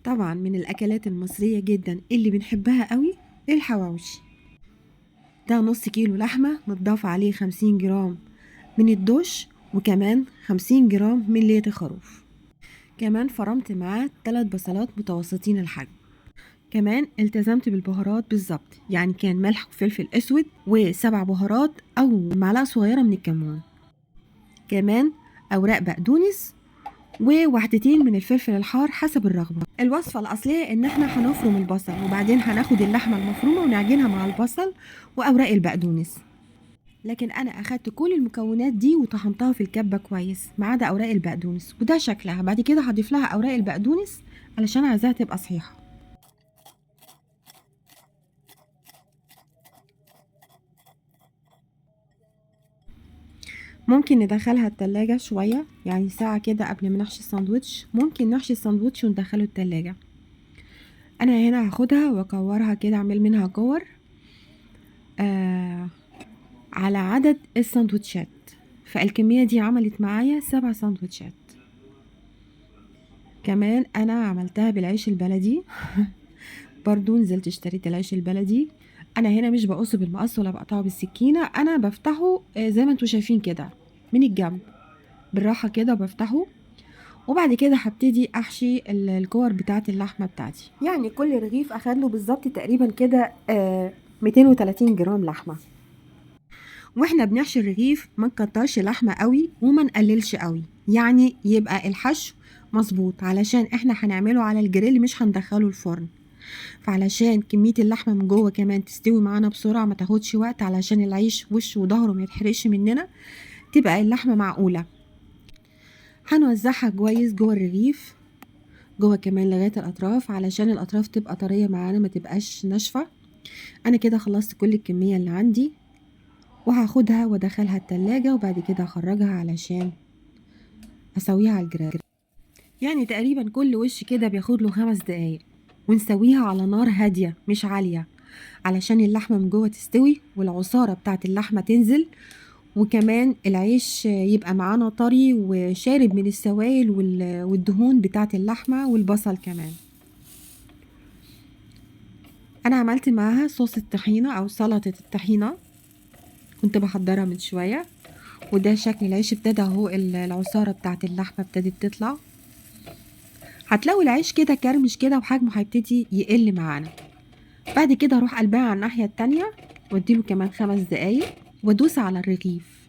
طبعا من الأكلات المصرية جدا اللي بنحبها قوي الحواوشي. ده نص كيلو لحمة متضاف عليه 50 جرام من الدش، وكمان 50 جرام من لية الخروف. كمان فرمت معاه 3 بصلات متوسطين الحجم. كمان التزمت بالبهارات بالظبط، يعني كان ملح وفلفل اسود و7 بهارات او معلقة صغيرة من الكمون. كمان اوراق بقدونس وواحدتين من الفلفل الحار حسب الرغبة. الوصفة الأصلية إن احنا هنفرم البصل وبعدين هناخد اللحمة المفرومة ونعجنها مع البصل وأوراق البقدونس، لكن أنا أخدت كل المكونات دي وطحنتها في الكبة كويس ما عدا أوراق البقدونس، وده شكلها. بعد كده هضيف لها أوراق البقدونس علشان عايزاها تبقى صحيحة. ممكن ندخلها التلاجة شوية، يعني ساعة كده قبل ما نحشي الساندوتش. ممكن نحشي الساندوتش وندخله التلاجة. أنا هنا هاخدها وأكورها كده، أعمل منها كور على عدد الساندوتشات. فالكمية دي عملت معايا 7 ساندوتشات. كمان أنا عملتها بالعيش البلدي برضو نزلت اشتريت العيش البلدي. أنا هنا مش بقصه بالمقص ولا بقطعه بالسكينة، أنا بفتحه زي ما انتوا شايفين كده من الجنب بالراحة كده بفتحه. وبعد كده هبتدي احشي الكور بتاعه اللحمه بتاعتي. يعني كل رغيف اخد له بالظبط تقريبا كده 230 جرام لحمه. واحنا بنحشي الرغيف ما نكترش لحمه قوي وما نقللش قوي، يعني يبقى الحشو مظبوط، علشان احنا هنعمله على الجريل مش هندخله الفرن. فعلشان كميه اللحمه من جوه كمان تستوي معانا بسرعه، ما تاخدش وقت، علشان العيش وشه وظهره ما يتحرقش مننا، تبقى اللحمه معقوله. هنوزعها كويس جوه الرغيف، جوه كمان لغايه الاطراف، علشان الاطراف تبقى طريه معانا ما تبقاش ناشفه. انا كده خلصت كل الكميه اللي عندي، وهاخدها وادخلها التلاجة وبعد كده هخرجها علشان اسويها على الجريل. يعني تقريبا كل وش كده بياخد له 5 دقايق، ونسويها على نار هاديه مش عاليه، علشان اللحمه من جوه تستوي والعصاره بتاعت اللحمه تنزل، وكمان العيش يبقى معانا طري وشارب من السوائل والدهون بتاعت اللحمه والبصل كمان. انا عملت معاها صوص الطحينه او سلطه الطحينه، كنت بحضرها من شويه. وده شكل العيش، ابتدى اهو العصاره بتاعت اللحمه ابتدت تطلع. هتلاقوا العيش كده كرمش كده وحجمه هيبتدي يقل معانا. بعد كده اروح قلبها على الناحيه التانية واديله كمان 5 دقايق وادوس على الرغيف،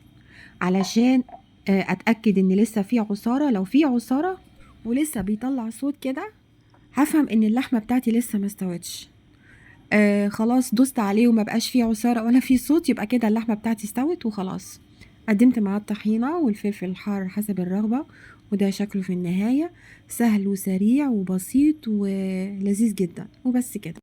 علشان اتاكد ان لسه في عصاره. لو في عصاره ولسه بيطلع صوت كده، هفهم ان اللحمه بتاعتي لسه ما استوتش. خلاص دوست عليه وما بقاش فيه عصارة ولا فيه صوت، يبقى كده اللحمة بتاعتي استوت وخلاص. قدمت معاه الطحينة والفلفل الحار حسب الرغبة. وده شكله في النهاية، سهل وسريع وبسيط ولذيذ جدا، وبس كده.